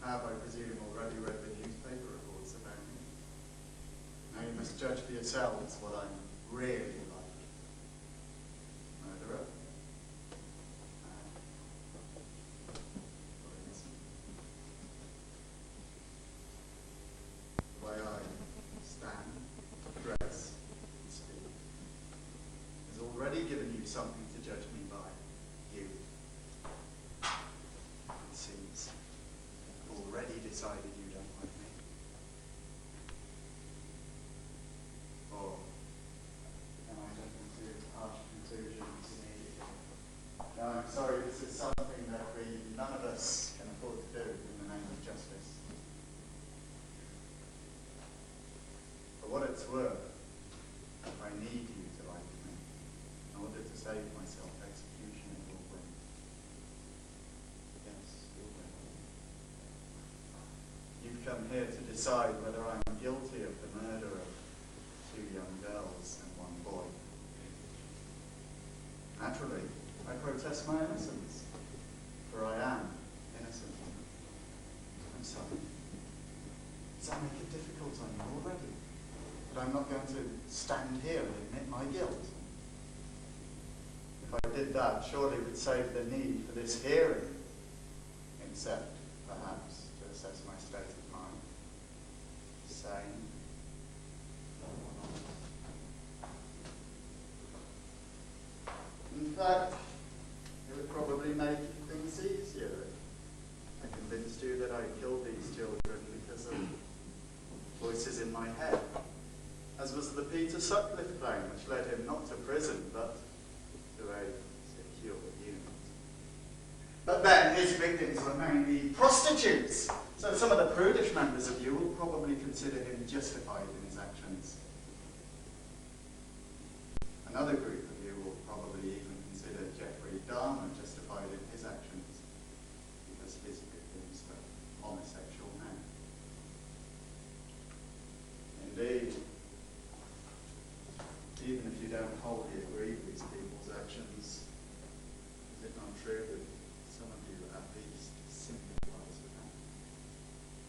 have, I presume, already read the newspaper reports about me. Now you must judge for yourselves what I'm really like. Murderer. The way I stand, dress, and speak has already given you something to judge me by. You. It seems you've already decided you don't like me. Or am I jumping to harsh conclusions immediately? No, I'm sorry, this is something that none of us can afford to do in the name of justice. For what it's worth, I need you to like me in order to save myself execution in your win. Yes, you'll win. You've come here to decide whether I'm guilty of the murder of 2 young girls and 1 boy. Naturally, I protest my innocence, for I am innocent. I'm sorry. Does that make it difficult on you already? But I'm not going to stand here and admit my guilt. If I did that, surely it would save the need for this hearing, except, perhaps, to assess my state of mind. Sane. In fact, it would probably make things easier if I convinced you that I killed these children because of voices in my head, as was the Peter Sutcliffe claim, which led him not to prison, but to a secure unit. But then his victims were mainly prostitutes, so some of the prudish members of you will probably consider him justified in his actions. Another group of you will probably even consider Jeffrey Dahmer justified in his actions, because his victims were homosexual men. Indeed, even if you don't wholly agree with these people's actions, is it not true that some of you at least sympathize with them?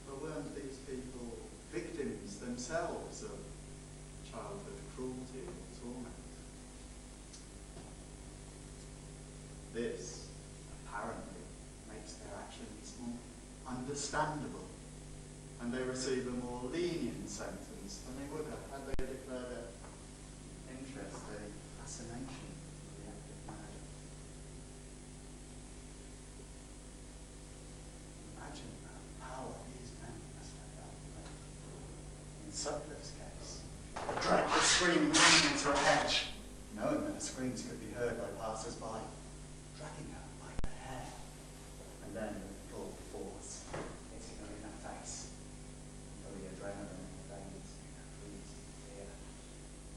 But weren't these people victims themselves of childhood cruelty or torment? This, apparently, makes their actions more understandable, and they receive a more lenient sentence than they would have had they declared their interest a fascination for the act of murder. Imagine the power these men must have felt. In Sutcliffe's case, they dragged the screaming woman into a hedge, knowing that the screams could be heard by passers-by, dragging her by the hair, and then with full force, hitting her in the face, until the adrenaline in the veins made her freeze in fear,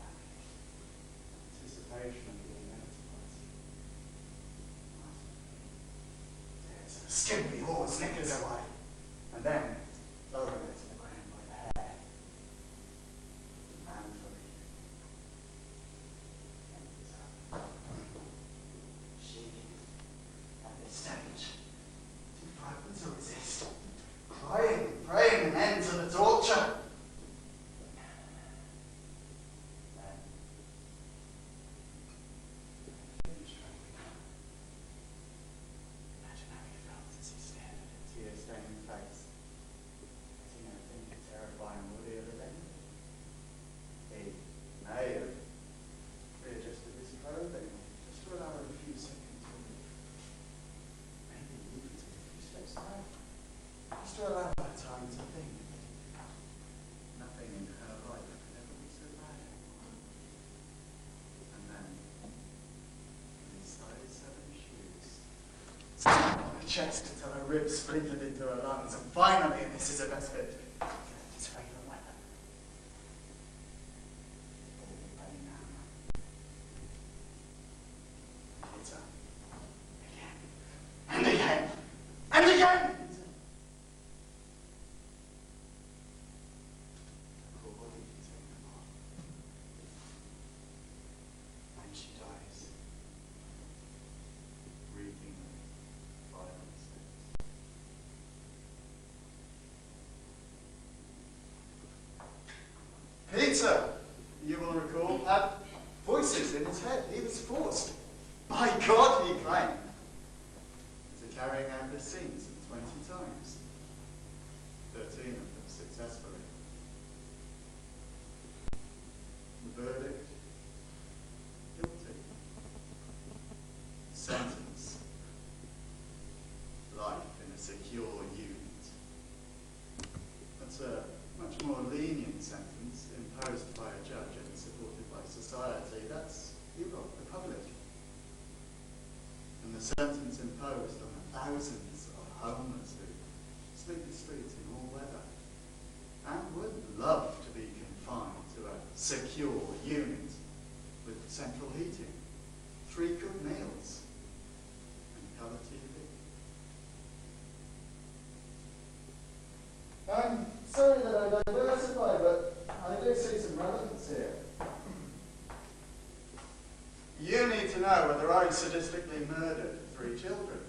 agony, anticipation of the inevitable. Tears the skimpy horse knickers away, and then lowering her to the ground by the hair, manfully enters her. She, at this stage, too frightened to resist, crying, praying an end to the torture. Then, finished strangling her. Imagine how he felt as he stared at her tear-stained face, letting her think a terrifying worthy of revenge. He may have readjusted his clothing, just to allow her a few seconds to live. Maybe even to a few steps back, just to allow her time to think. Nothing in her life could ever be so bad anymore. And then, in his size 7 shoes, stabbed on her chest until her ribs splintered into her lungs, and finally, and this is the best bit, his favourite weapon. Ball-bearing hammer. And hits her. Again. And again. And again! Her poor body is taken apart. And she dies. Reeking with violence. in his head. He was forced, by God, he claimed, to carrying out this scene some 20 times, 13 of them successfully. The verdict: guilty. Sentence: life in a secure unit. That's a much more lenient sentence imposed by a judge and supported by society. That's Europe, the public. And the sentence imposed on the thousands of homeless who sleep the streets in all weather and would love to be confined to a secure unit with central heating, 3 good meals, and colour TV. I'm sorry that I diversify, but I do see some relevance here. You need to know whether I sadistically murdered 3 children.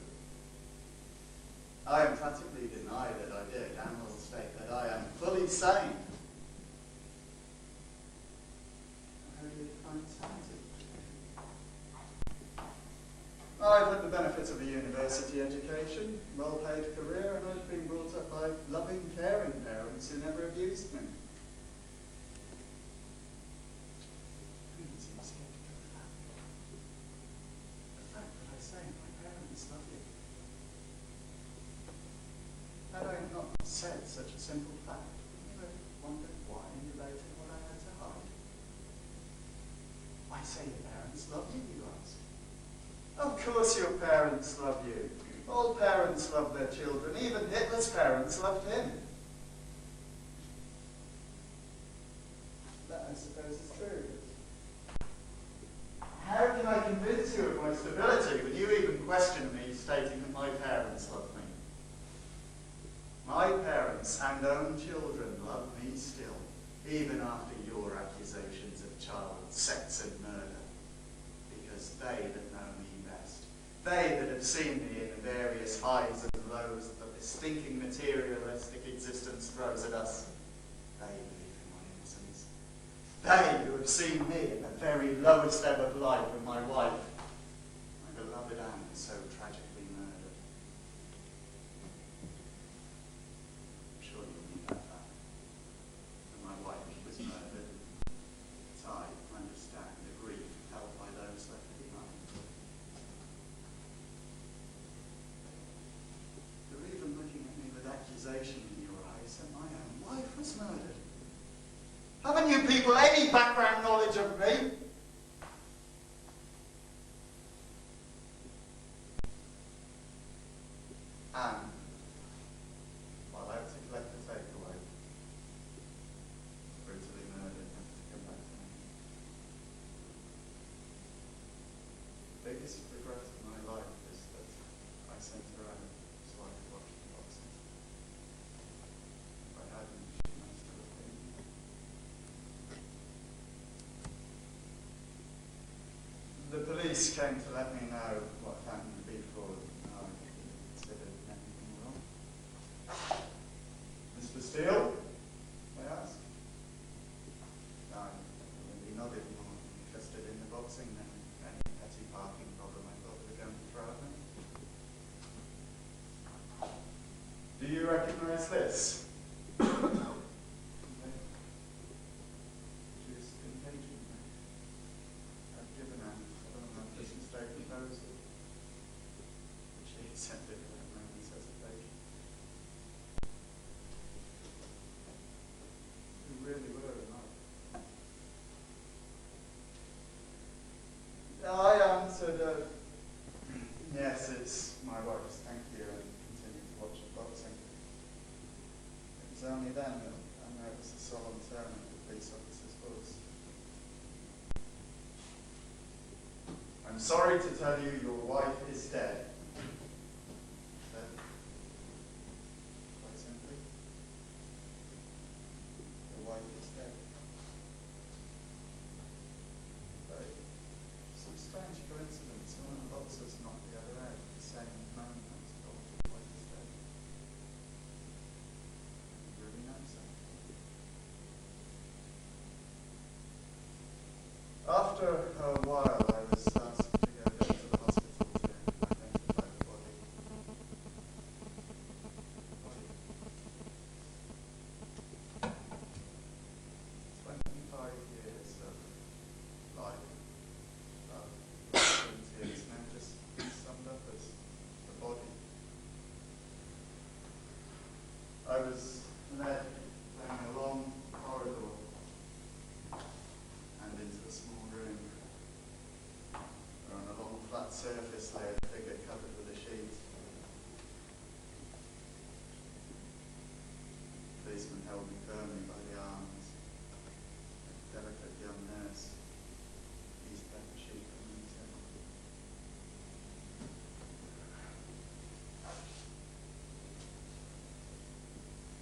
I emphatically deny that I did, and will state that I am fully sane. How do you define sanity? I've had the benefits of a university education, well-paid career, and I've been brought up by loving, caring parents who never abused me. It's easier to go for that. The fact that I say my parents love you. Had I not said such a simple fact, you would have wondered why and related what I had to hide. Why say your parents love you, you ask? Of course your parents love you. All parents love their children. Even Hitler's parents loved him. That, I suppose, is true. How can I convince you of my stability when you even question me, stating that my parents love me? My parents and own children love me still, even after your accusations of child sex and murder. Because they that know me best, they that have seen me in the various highs and lows that this stinking materialistic existence throws at us, they believe in my innocence. They who have seen me in the very lowest ebb of life when my wife, my beloved Anne, is so tragically murdered. I'm sure you knew that fact. When my wife was murdered, I understand the grief felt by those left behind. You're even looking at me with accusation in your eyes that my own wife was murdered. Haven't you people any background knowledge of me? Anne, while out to collect the takeaway, brutally murdered and to come back to me. The biggest regret of my life is that I sent her out so I could watch the boxing. If I hadn't, she must have been. The police came to let me know what happened before I considered anything wrong. Mr. Steele? I asked. He nodded, more interested in the boxing than any petty parking problem I thought they were going to throw at me. Do you recognize this? She's engaging me. I've given her a Christmas Day proposal, which she accepted without a moment's hesitation. We really were in love. I answered, yes, it's my wife's, thank you, and continued to watch the boxing. It was only then that I noticed the solemn tone of the police officer's voice. I'm sorry to tell you your wife is dead, he said, quite simply. Your wife is dead. But some strange coincidence, one of the boxers knocked the other out at the same moment I was told your wife is dead. You really know something. After a while, I was led down a long corridor and into a small room where on a long flat surface lay a figure covered with a sheet. The policeman held me firmly by the arms. A delicate young nurse eased back the sheet from me.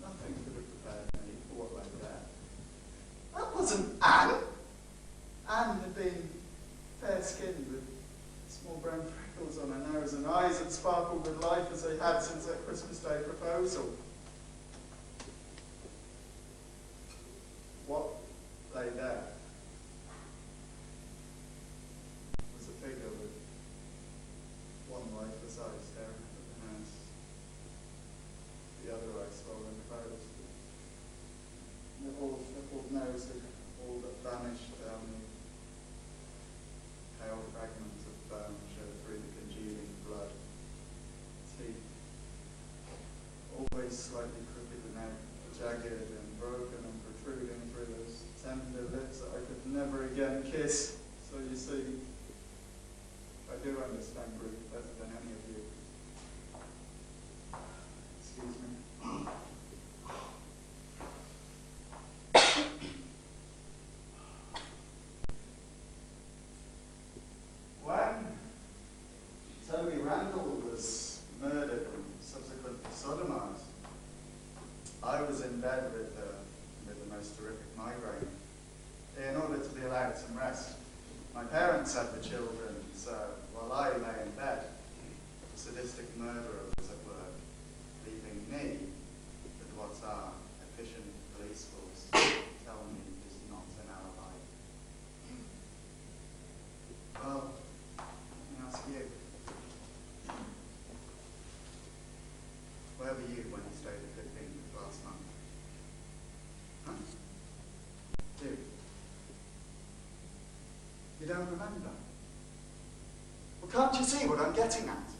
Nothing could have prepared me for what lay there. That wasn't Anne. Anne had been fair-skinned with small brown freckles on her nose and eyes that sparkled with life as they had since that Christmas Day proposal. What lay there was a figure with one lifeless eye staring up at the nurse, the other eye swollen closed. The whole freckled nose had all but vanished down the pale fragments of bone showed through the congealing blood. Teeth, always slightly crooked and out, jagged and broken and protruding through those tender lips that I could never again kiss. So you see, I do understand grief better than any of you. Excuse me. When Toby Randall was murdered and subsequently sodomized, I was in bed with the most terrific migraine in order to be allowed some rest. My parents had the children, so while I lay in bed, the sadistic murderer was at work, leaving me with what our efficient police force tell me is not an alibi. Well, let me ask you. Where were you when you stayed at 15th last month? Huh? You don't remember? Well, can't you see what I'm getting at?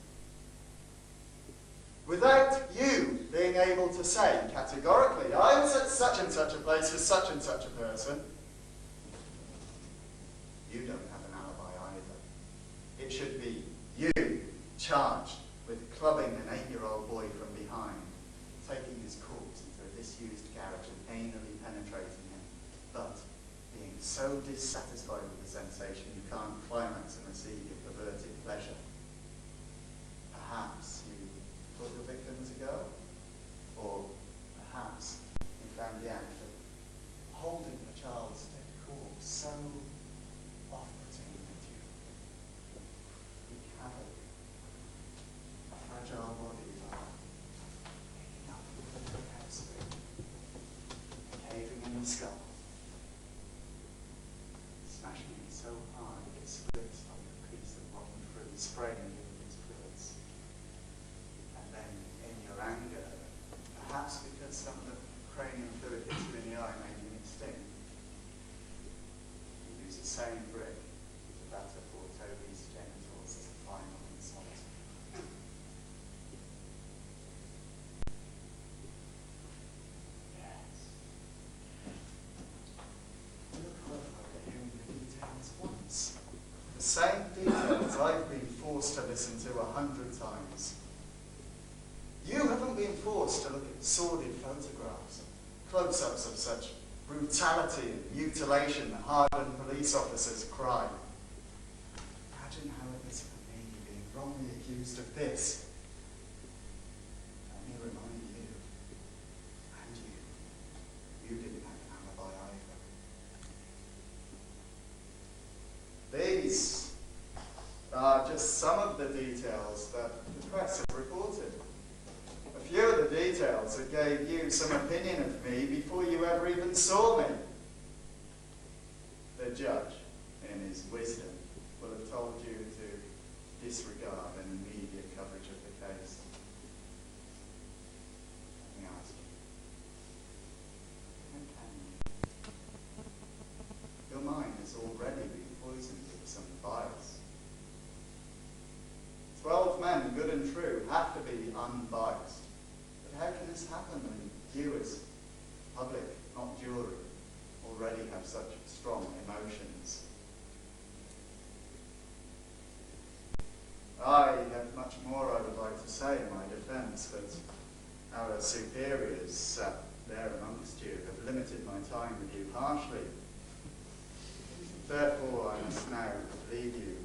Without you being able to say categorically, I was at such and such a place with such and such a person, you don't have an alibi either. It should be you charged with clubbing an 8-year-old boy from behind, taking his corpse into a disused garage and anally penetrating him, but being so dissatisfied with the sensation you can't climax and receive your perverted pleasure. Perhaps you thought your victim was a girl, or perhaps you found the act of holding a child's dead corpse so off-putting that you wreak havoc. A fragile body picking up the hairspring, caving in the skull, smashing it so hard it splits like a piece of rotten fruit, spraying you with these fluids. And then, in your anger, perhaps because some of the cranial fluid hits you in the eye, making it sting, you use the same brick to batter poor Toby's genitals as a final insult. Yes. Look over hearing the details once. The same details I've been forced to listen to 100 times. You haven't been forced to look at sordid photographs, close-ups of such brutality and mutilation that hardened police officers cry. Imagine how it is for me being wrongly accused of this. Let me remind you, and you didn't have an alibi either. These are just some of the details that the press have reported. A few of the details that gave you some opinion of me before you ever even saw me. The judge, in his wisdom, will have told you to disregard any media coverage of the case. Let me ask you, how can you? Your mind has already been poisoned with some bias. 12 men, good and true, have to be unbiased. But how can this happen when you as public, not jury, already have such strong emotions. I have much more I would like to say in my defence, but our superiors sat there amongst you have limited my time with you harshly. Therefore, I must now leave you